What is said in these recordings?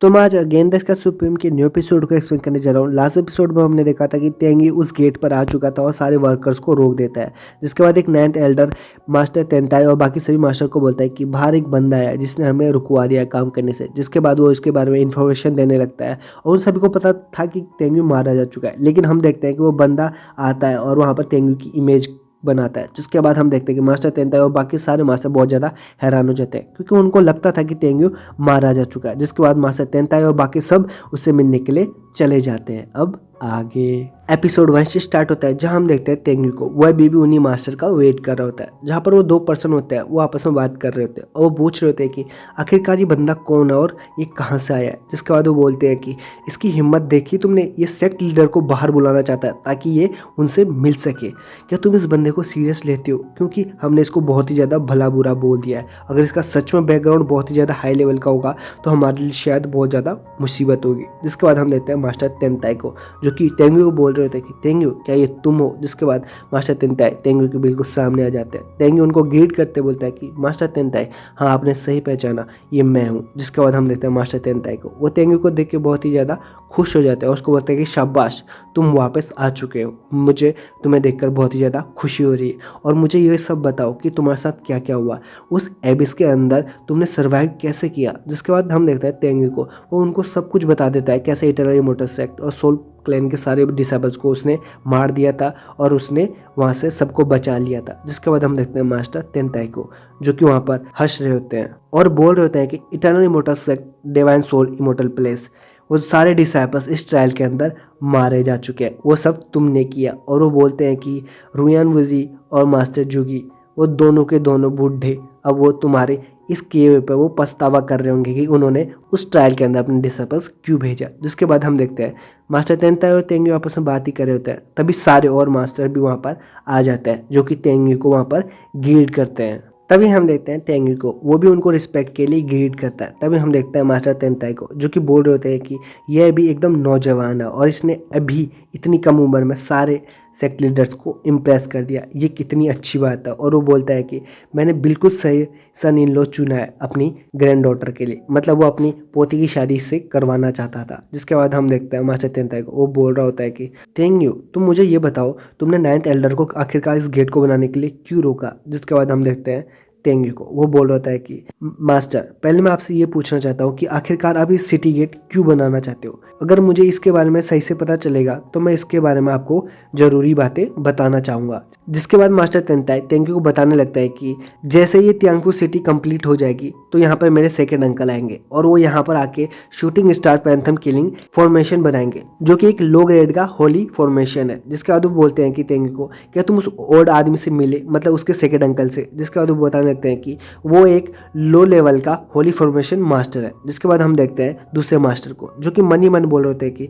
तो मैं आज गेंदा का सुप्रीम के न्यू एपिसोड को एक्सप्लेन करने जा रहा हूँ। लास्ट एपिसोड में हमने देखा था कि तेंगी उस गेट पर आ चुका था और सारे वर्कर्स को रोक देता है, जिसके बाद एक नाइन्थ एल्डर मास्टर तेंताई और बाकी सभी मास्टर को बोलता है कि बाहर एक बंदा है जिसने हमें रुकवा दिया काम करने से। जिसके बाद वो इसके बारे में इन्फॉर्मेशन देने लगता है और उन सभी को पता था कि तेंगी मारा जा चुका है, लेकिन हम देखते हैं कि वो बंदा आता है और वहाँ पर तेंगी की इमेज बनाता है। जिसके बाद हम देखते हैं कि मास्टर तेंताई और बाकी सारे मास्टर बहुत ज़्यादा हैरान हो जाते हैं, क्योंकि उनको लगता था कि तेंग्यू मारा जा चुका है। जिसके बाद मास्टर तेंताई और बाकी सब उससे मिलने के लिए चले जाते हैं। अब आगे एपिसोड 1 से स्टार्ट होता है, जहां हम देखते हैं तेंग्यू को वह भी उन्हीं मास्टर का वेट कर रहा होता है, जहां पर वो 2 पर्सन होते हैं, वो आपस में बात कर रहे होते हैं और वो पूछ रहे होते हैं कि आखिरकार ये बंदा कौन है और ये कहां से आया है। जिसके बाद वो बोलते हैं कि इसकी हिम्मत देखी तुमने, ये सेक्ट लीडर को बाहर बुलाना चाहता है ताकि ये उनसे मिल सके। क्या तुम इस बंदे को सीरियस लेते हो? क्योंकि हमने इसको बहुत ही ज़्यादा भला बुरा बोल दिया है। अगर इसका सच में बैकग्राउंड बहुत ही ज़्यादा हाई लेवल का होगा तो हमारे लिए शायद बहुत ज़्यादा मुसीबत होगी। जिसके बाद हम देखते हैं मास्टर तेंताई को, जो कि तेंग्यू को बोल रहे होते हैं कि तेंग्यू क्या ये तुम हो? जिसके बाद मास्टर तेंताई तेंग्यू के बिल्कुल सामने आ जाते हैं। तेंग्यू उनको ग्रीट करते बोलता है कि मास्टर तेंताई, हाँ आपने सही पहचाना, ये मैं हूँ। जिसके बाद हम देखते हैं मास्टर तेंताई को, वो तेंग्यू को देख के बहुत ही ज़्यादा खुश हो जाते हैं और उसको बोलते हैं कि शाबाश, तुम वापस आ चुके हो, मुझे तुम्हें देखकर बहुत ही ज़्यादा खुशी हो रही है। और मुझे ये सब बताओ कि तुम्हारे साथ क्या क्या हुआ, उस एबिस के अंदर तुमने सर्वाइव कैसे किया। जिसके बाद हम देखते हैं तेंग्यू को, वो उनको सब कुछ बता देता है, कैसे इटरनल इमॉर्टल सेक्ट और सोल क्लैन के सारे डिसेबल्स को उसने मार दिया था और उसने वहाँ से सबको बचा लिया था। जिसके बाद हम देखते हैं मास्टर तेंताई को, जो कि वहाँ पर हंस रहे होते हैं और बोल रहे होते हैं कि eternal immortal sect, divine soul immortal place, वो सारे डिसाइपल्स इस ट्रायल के अंदर मारे जा चुके हैं, वो सब तुमने किया। और वो बोलते हैं कि रुयान वुजी और मास्टर जुगी, वो दोनों के दोनों बूढ़े, अब वो तुम्हारे इस केव पे वो पछतावा कर रहे होंगे कि उन्होंने उस ट्रायल के अंदर अपने डिसाइपल्स क्यों भेजा। जिसके बाद हम देखते हैं मास्टर तेंताई और तेंग्यू आपस में बात ही कर रहे होते हैं, तभी सारे और मास्टर भी वहाँ पर आ जाते हैं, जो कि तेंग्यू को वहाँ पर ग्रीट करते हैं। तभी हम देखते हैं तेंग्यू को, वो भी उनको रिस्पेक्ट के लिए ग्रीट करता है। तभी हम देखते हैं मास्टर तेंताई को, जो कि बोल रहे होते हैं कि यह अभी एकदम नौजवान है और इसने अभी इतनी कम उम्र में सारे सेक्ट लीडर्स को इम्प्रेस कर दिया, ये कितनी अच्छी बात है। और वो बोलता है कि मैंने बिल्कुल सही सन इन लॉ चुना है अपनी ग्रैंड डॉटर के लिए, मतलब वो अपनी पोती की शादी से करवाना चाहता था। जिसके बाद हम देखते हैं मास्टर तेंताई को, वो बोल रहा होता है कि तेंग्यू, तुम मुझे ये बताओ, तुमने 9th एल्डर को आखिरकार इस गेट को बनाने के लिए क्यों रोका। जिसके बाद हम देखते हैं तेंग्यू को, वो बोल रहा होता है कि मास्टर, पहले मैं आपसे ये पूछना चाहता हूँ कि आखिरकार आप इस सिटी गेट क्यों बनाना चाहते हो। अगर मुझे इसके बारे में सही से पता चलेगा तो मैं इसके बारे में आपको ज़रूरी बातें बताना चाहूँगा। जिसके बाद मास्टर तेंताई तेंग्यू को बताने लगता है कि जैसे ये तियांगपू सिटी कंप्लीट हो जाएगी तो यहाँ पर मेरे सेकंड अंकल आएंगे और वो यहाँ पर आके शूटिंग स्टार पैंथम किलिंग फॉर्मेशन बनाएंगे, जो कि एक लो ग्रेड का होली फॉर्मेशन है। जिसके बाद वो बोलते हैं कि तेंग्यू को, क्या तुम उस ओल्ड आदमी से मिले, मतलब उसके सेकंड अंकल से। जिसके बाद वो बताने लगते हैं कि वो एक लो लेवल का होली फॉर्मेशन मास्टर है। जिसके बाद हम देखते हैं दूसरे मास्टर को, जो कि मन ही मन बोल रहे होते हैं कि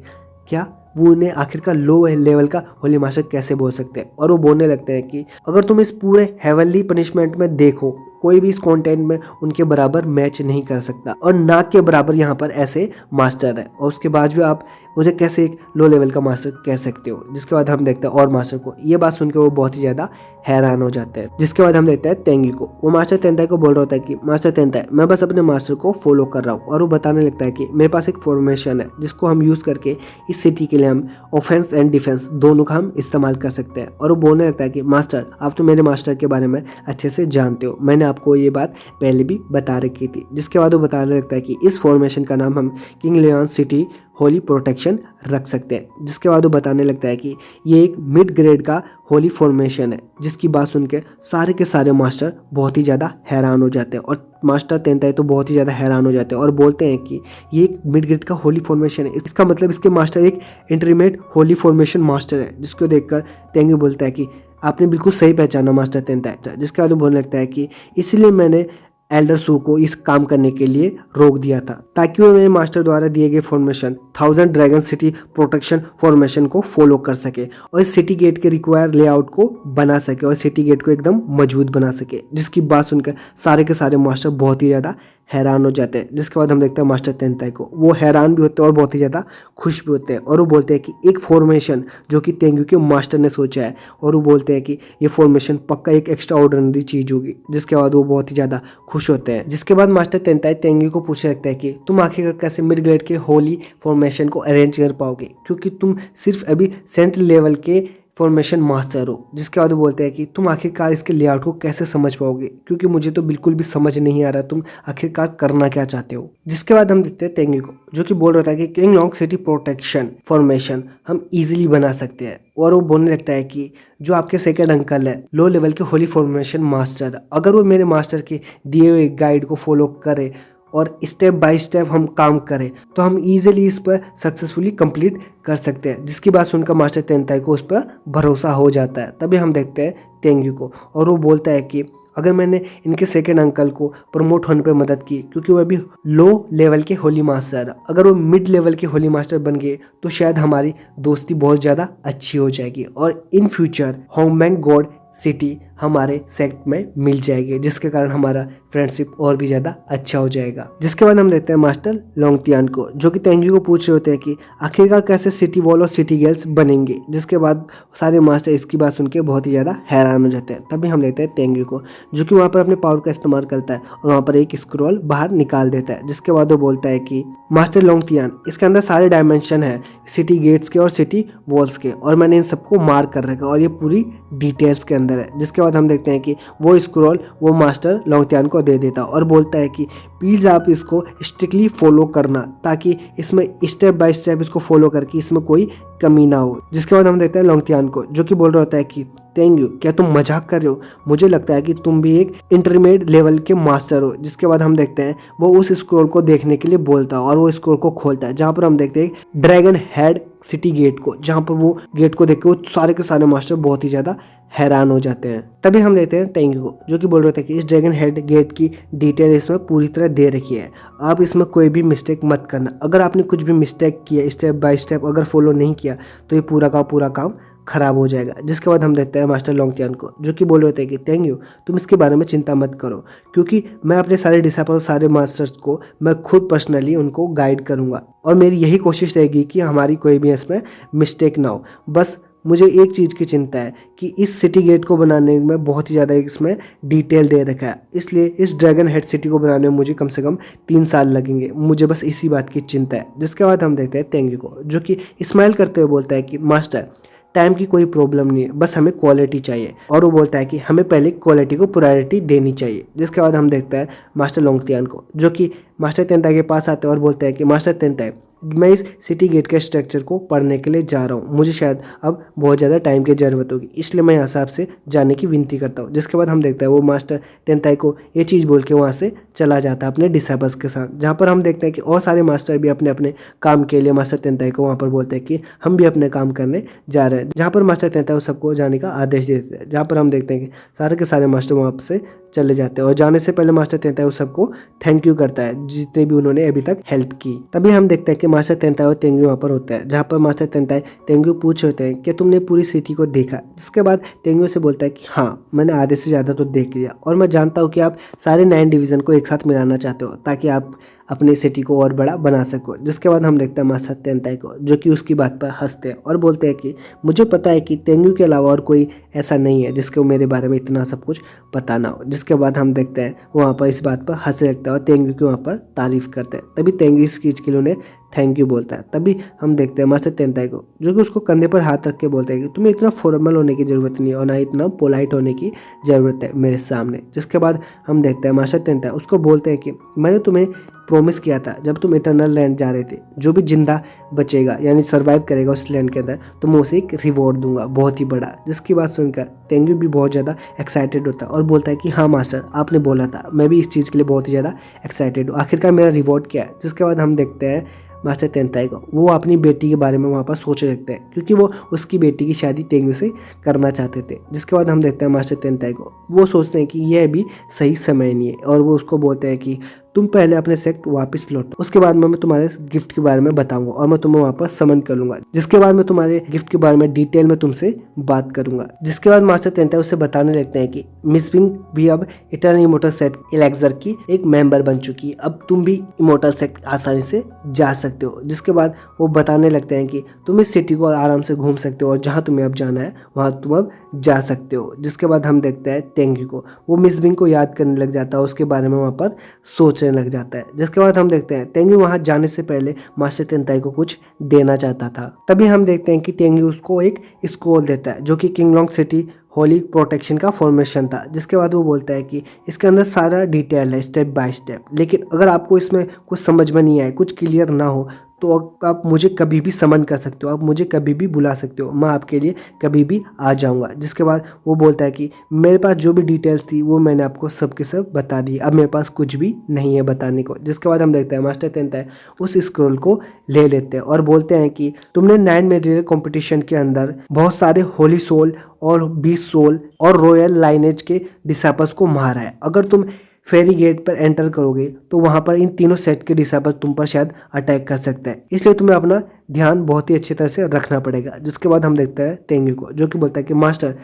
क्या वो उन्हें आखिरकार लो लेवल का होली मास्टर कैसे बोल सकते हैं। और वो बोलने लगते हैं कि अगर तुम इस पूरे हेवनली पनिशमेंट में देखो, कोई भी इस कंटेंट में उनके बराबर मैच नहीं कर सकता और ना के बराबर यहाँ पर ऐसे मास्टर है, और उसके बाद भी आप मुझे कैसे एक लो लेवल का मास्टर कह सकते हो। जिसके बाद हम देखते हैं और मास्टर को, ये बात सुनकर वो बहुत ही ज़्यादा हैरान हो जाते हैं। जिसके बाद हम देखते हैं तेंगी को, वो मास्टर तेंताई को बोल रहा होता है कि मास्टर तेंताई, मैं बस अपने मास्टर को फॉलो कर रहा हूँ। और वो बताने लगता है कि मेरे पास एक फॉर्मेशन है जिसको हम यूज़ करके इस सिटी के लिए हम ऑफेंस एंड डिफेंस दोनों का हम इस्तेमाल कर सकते हैं। और वो बोलने लगता है कि मास्टर, आप तो मेरे मास्टर के बारे में अच्छे से जानते हो, मैंने आपको ये बात पहले भी बता रखी थी। जिसके बाद वो बताने लगता है कि इस फॉर्मेशन का नाम हम king Leon city holy protection रख सकते हैं। जिसके बाद वो बताने लगता है कि ये एक मिड ग्रेड का होली फॉर्मेशन है। जिसकी बात सुन के सारे के सारे मास्टर बहुत ही ज़्यादा हैरान हो जाते हैं और मास्टर तेंताई तो बहुत ही ज़्यादा हैरान हो जाते हैं और बोलते हैं कि ये एक मिड ग्रेड का होली फॉर्मेशन है, इसका मतलब इसके मास्टर एक इंटरमीडिएट होली फॉर्मेशन मास्टर है। जिसको देखकर तेंगी बोलता है कि आपने बिल्कुल सही पहचाना मास्टर तेंताई। जिसके बाद वो बोलने लगता है कि इसलिए मैंने एल्डर सू को इस काम करने के लिए रोक दिया था, ताकि वो मेरे मास्टर द्वारा दिए गए formation 1000 dragon city protection formation को फॉलो कर सके और इस सिटी गेट के रिक्वायर लेआउट को बना सके और सिटी गेट को एकदम मजबूत बना सके। जिसकी बात सुनकर सारे के सारे मास्टर बहुत ही ज़्यादा हैरान हो जाते हैं। जिसके बाद हम देखते हैं मास्टर तेंताई को, वो हैरान भी होते हैं और बहुत ही ज़्यादा खुश भी होते हैं, और वो बोलते हैं कि एक फॉर्मेशन जो कि तेंगू के मास्टर ने सोचा है, और वो बोलते हैं कि ये फॉर्मेशन पक्का एक एक्स्ट्रा ऑर्डिनरी चीज़ होगी। जिसके बाद वो बहुत ही ज़्यादा खुश होते हैं। जिसके बाद मास्टर तेंताई तेंगू को पूछने लगता है कि तुम आखिरकार कैसे मिड ग्रेड के होली फॉर्मेशन को अरेंज कर पाओगे, क्योंकि तुम सिर्फ अभी सेंट्रल लेवल के फॉर्मेशन मास्टर हो। जिसके बाद वो बोलते हैं कि तुम आखिरकार इसके लेआउट को कैसे समझ पाओगे, क्योंकि मुझे तो बिल्कुल भी समझ नहीं आ रहा तुम आखिरकार करना क्या चाहते हो। जिसके बाद हम देखते हैं तेंगी को, जो कि बोल रहा था कि king long city protection formation हम इजीली बना सकते हैं। और वो बोलने लगता है कि जो आपके सेकंड अंकल है लो लेवल के होली फॉर्मेशन मास्टर, अगर वो मेरे मास्टर के दिए हुए गाइड को फॉलो करे और स्टेप बाय स्टेप हम काम करें तो हम इजीली इस पर सक्सेसफुली कंप्लीट कर सकते हैं। जिसकी बात सुनकर मास्टर तेंताई को उस पर भरोसा हो जाता है। तभी हम देखते हैं तेंगी को, और वो बोलता है कि अगर मैंने इनके सेकंड अंकल को प्रमोट होने पे मदद की, क्योंकि वो अभी लो लेवल के होली मास्टर है, अगर वो मिड लेवल के होली मास्टर बन गए तो शायद हमारी दोस्ती बहुत ज़्यादा अच्छी हो जाएगी, और in future HongMeng God city हमारे सेक्ट में मिल जाएगी, जिसके कारण हमारा फ्रेंडशिप और भी ज़्यादा अच्छा हो जाएगा। जिसके बाद हम देखते हैं मास्टर लोंगतियान को, जो कि तेंगी को पूछ रहे होते हैं कि आखिरकार कैसे सिटी वॉल और सिटी गर्ल्स बनेंगे। जिसके बाद सारे मास्टर इसकी बात सुन के बहुत ही ज़्यादा हैरान हो जाते हैं। तभी हम देखते हैं तेंगी को, जो कि वहाँ पर अपने पावर का इस्तेमाल करता है और वहाँ पर एक स्क्रॉल बाहर निकाल देता है। जिसके बाद वो बोलता है कि मास्टर लोंगतियान, इसके अंदर सारे डायमेंशन है सिटी गेट्स के और सिटी वॉल्स के, और मैंने इन सबको मार्क कर रखा है और ये पूरी डिटेल्स के अंदर है। जिसके बाद हम देखते हैं कि वो स्क्रॉल वो मास्टर लोंगतियान को दे देता और बोलता है कि प्लीज़ आप इसको स्ट्रिक्टली फॉलो करना, ताकि इसमें स्टेप बाय स्टेप इसको फॉलो करके इसमें कोई कमी ना हो। जिसके बाद हम देखते हैं लोंगतियान को, जो कि बोल रहा होता है कि तेंगू, क्या तुम मजाक कर रहे हो? मुझे लगता है कि तुम भी एक इंटरमीडिएट लेवल के मास्टर हो। जिसके बाद हम देखते हैं वो उस स्क्रॉल को देखने के लिए बोलता है और वो स्क्रॉल को खोलता है, जहाँ पर हम देखते हैं ड्रैगन हेड सिटी गेट को, जहाँ पर वो गेट को देख के वो सारे के सारे मास्टर बहुत ही ज़्यादा हैरान हो जाते हैं। तभी हम देखते हैं टेंगी को, जो कि बोल रहे थे कि इस ड्रैगन हेड गेट की डिटेल इसमें पूरी तरह दे रखी है, आप इसमें कोई भी मिस्टेक मत करना। अगर आपने कुछ भी मिस्टेक किया, स्टेप बाय स्टेप अगर फॉलो नहीं किया, तो ये पूरा का पूरा काम खराब हो जाएगा। जिसके बाद हम देखते हैं मास्टर लोंगतियान को, जो कि बोल रहे थे कि तेंग्यू, तुम इसके बारे में चिंता मत करो, क्योंकि मैं अपने सारे डिसाइपल, सारे मास्टर्स को मैं खुद पर्सनली उनको गाइड करूंगा, और मेरी यही कोशिश रहेगी कि हमारी कोई भी इसमें मिस्टेक ना हो। बस मुझे एक चीज़ की चिंता है कि इस सिटी गेट को बनाने में बहुत ही ज़्यादा इसमें डिटेल दे रखा है, इसलिए इस ड्रैगन हेड सिटी को बनाने में मुझे कम से कम 3 साल लगेंगे। मुझे बस इसी बात की चिंता है। जिसके बाद हम देखते हैं तेंगी को, जो कि स्माइल करते हुए बोलता है कि मास्टर, टाइम की कोई प्रॉब्लम नहीं है, बस हमें क्वालिटी चाहिए। और वो बोलता है कि हमें पहले क्वालिटी को प्रायोरिटी देनी चाहिए। जिसके बाद हम देखते हैं मास्टर लोंगतियान को, जो कि मास्टर तेंताई के पास आते हैं और बोलते हैं कि मास्टर तेंताई, मैं इस सिटी गेट के स्ट्रक्चर को पढ़ने के लिए जा रहा हूँ, मुझे शायद अब बहुत ज़्यादा टाइम की ज़रूरत होगी, इसलिए मैं यहाँ से आपसे जाने की विनती करता हूँ। जिसके बाद हम देखते हैं वो मास्टर तेंताई को ये चीज़ बोल के वहाँ से चला जाता है अपने डिसाइपल्स के साथ, जहाँ पर हम देखते हैं कि और सारे मास्टर भी अपने अपने काम के लिए मास्टर तेंताई को वहाँ पर बोलते हैं कि हम भी अपने काम करने जा रहे हैं, जहाँ पर मास्टर तेंताई सबको जाने का आदेश देते हैं, जहाँ पर हम देखते हैं कि सारे के सारे मास्टर वहाँ से चले जाते हैं। और जाने से पहले मास्टर तेंताई उस सबको थैंक यू करता है जितने भी उन्होंने अभी तक हेल्प की। तभी हम देखते हैं कि मास्टर तेंताई और तेंगू वहाँ पर होता है, जहाँ पर मास्टर तेंताई तेंगू पूछ होते हैं कि तुमने पूरी सिटी को देखा। जिसके बाद तेंगू से बोलता है कि हाँ, मैंने आधे से ज़्यादा तो देख लिया, और मैं जानता हूँ कि आप सारे 9 डिवीज़न को एक साथ मिलाना चाहते हो ताकि आप अपनी सिटी को और बड़ा बना सको। जिसके बाद हम देखते हैं मास्टर तेंताई को, जो कि उसकी बात पर हंसते हैं और बोलते हैं कि मुझे पता है कि तेंगू के अलावा और कोई ऐसा नहीं है जिसको मेरे बारे में इतना सब कुछ पता ना हो। जिसके बाद हम देखते हैं वहाँ पर इस बात पर हंसने लगता है और तेंगू की वहाँ पर तारीफ करते हैं। तभी तेंगू इस चीज़ के लिए उन्हें थैंक यू बोलता है। तभी हम देखते हैं मास्टर तेंताई को, जो कि उसको कंधे पर हाथ रख के बोलते हैं कि तुम्हें इतना फॉर्मल होने की ज़रूरत नहीं है और ना इतना पोलाइट होने की ज़रूरत है मेरे सामने। जिसके बाद हम देखते हैं मास्टर तेंताई उसको बोलते हैं कि मैंने तुम्हें प्रॉमिस किया था जब तुम इटर्नल लैंड जा रहे थे, जो भी जिंदा बचेगा यानी सर्वाइव करेगा उस लैंड के अंदर, तो मैं उसे एक रिवॉर्ड दूंगा बहुत ही बड़ा। जिसकी बात सुनकर तेंगू भी बहुत ज़्यादा एक्साइटेड होता है और बोलता है कि हाँ मास्टर, आपने बोला था, मैं भी इस चीज़ के लिए बहुत ही ज़्यादा एक्साइटेड हूँ, आखिरकार मेरा रिवॉर्ड क्या है। जिसके बाद हम देखते हैं मास्टर तेंताई को, वो अपनी बेटी के बारे में वहाँ पर सोचने लगते हैं, क्योंकि वो उसकी बेटी की शादी तेंगू से करना चाहते थे। जिसके बाद हम देखते हैं मास्टर तेंताई को, वो सोचते हैं कि यह अभी सही समय नहीं है, और वो उसको बोलते हैं कि तुम पहले अपने सेक्ट वापस लौटो, उसके बाद मैं तुम्हारे गिफ्ट के बारे में बताऊंगा और मैं तुम्हें वहाँ पर समन कर लूंगा, जिसके बाद मैं तुम्हारे गिफ्ट के बारे में डिटेल में तुमसे बात करूंगा। जिसके बाद मास्टर तेंताई उसे बताने लगते हैं कि मिस विंग भी अब इटर्नल इमोर्टल सेक्ट एलेक्सर की एक मेंबर बन चुकी है, अब तुम भी इमोर्टल सेक्ट आसानी से जा सकते हो। जिसके बाद वो बताने लगते हैं कि तुम इस सिटी को आराम से घूम सकते हो और जहाँ तुम्हें अब जाना है वहाँ तुम अब जा सकते हो। जिसके बाद हम देखते हैं तेंगी को, वो मिस विंग को याद करने लग जाता है, उसके बारे में वहाँ पर सोचने लग जाता है। जिसके बाद हम देखते हैं तेंगी वहाँ जाने से पहले मास्टर तेंताई को कुछ देना चाहता था। तभी हम देखते हैं कि तेंगी उसको एक स्क्रॉल देता है जो कि किंगलॉन्ग सिटी होली प्रोटेक्शन का फॉर्मेशन था। जिसके बाद वो बोलता है कि इसके अंदर सारा डिटेल है स्टेप बाय स्टेप, लेकिन अगर आपको इसमें कुछ समझ में नहीं आए, कुछ क्लियर ना हो, तो आप मुझे कभी भी समन कर सकते हो, आप मुझे कभी भी बुला सकते हो, मैं आपके लिए कभी भी आ जाऊंगा। जिसके बाद वो बोलता है कि मेरे पास जो भी डिटेल्स थी वो मैंने आपको सब के सब बता दी, अब मेरे पास कुछ भी नहीं है बताने को। जिसके बाद हम देखते हैं मास्टर तेंताई उस स्क्रोल को ले लेते हैं और बोलते हैं कि तुमने 9 मटेरियल कॉम्पिटिशन के अंदर बहुत सारे होली सोल और 20 सोल और रॉयल लाइनेज के डिसाइपल्स को मारा है। अगर तुम फेरी गेट पर एंटर करोगे तो वहां पर इन तीनों सेट के डिसाइपल तुम पर शायद अटैक कर सकते हैं, इसलिए तुम्हें अपना ध्यान बहुत ही अच्छी तरह से रखना पड़ेगा। जिसके बाद हम देखते हैं तेंगी को, जो कि बोलता है कि मास्टर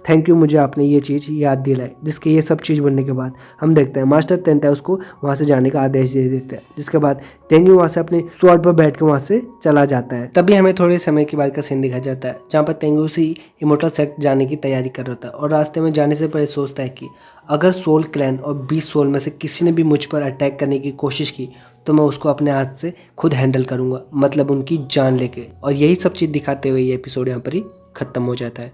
थैंक यू, मुझे आपने ये चीज़ याद दिलाई। जिसके ये सब चीज़ बनने के बाद हम देखते हैं मास्टर तेंताई उसको वहाँ से जाने का आदेश दे देते हैं। जिसके बाद तेंगी वहाँ से अपने स्वॉर्ड पर बैठ के वहाँ से चला जाता है। तभी हमें थोड़े समय के बाद का सीन दिखा जाता है जहाँ पर तेंगी उसी इमोर्टल सेक्ट जाने की तैयारी कर रहा था और रास्ते में जाने से पहले सोचता है कि अगर सोल क्लैन और 20 सोल में से किसी ने भी मुझ पर अटैक करने की कोशिश की तो मैं उसको अपने हाथ से खुद हैंडल करूंगा, मतलब उनकी जान लेके। और यही सब चीज़ दिखाते हुए ये एपिसोड यहाँ पर ही खत्म हो जाता है।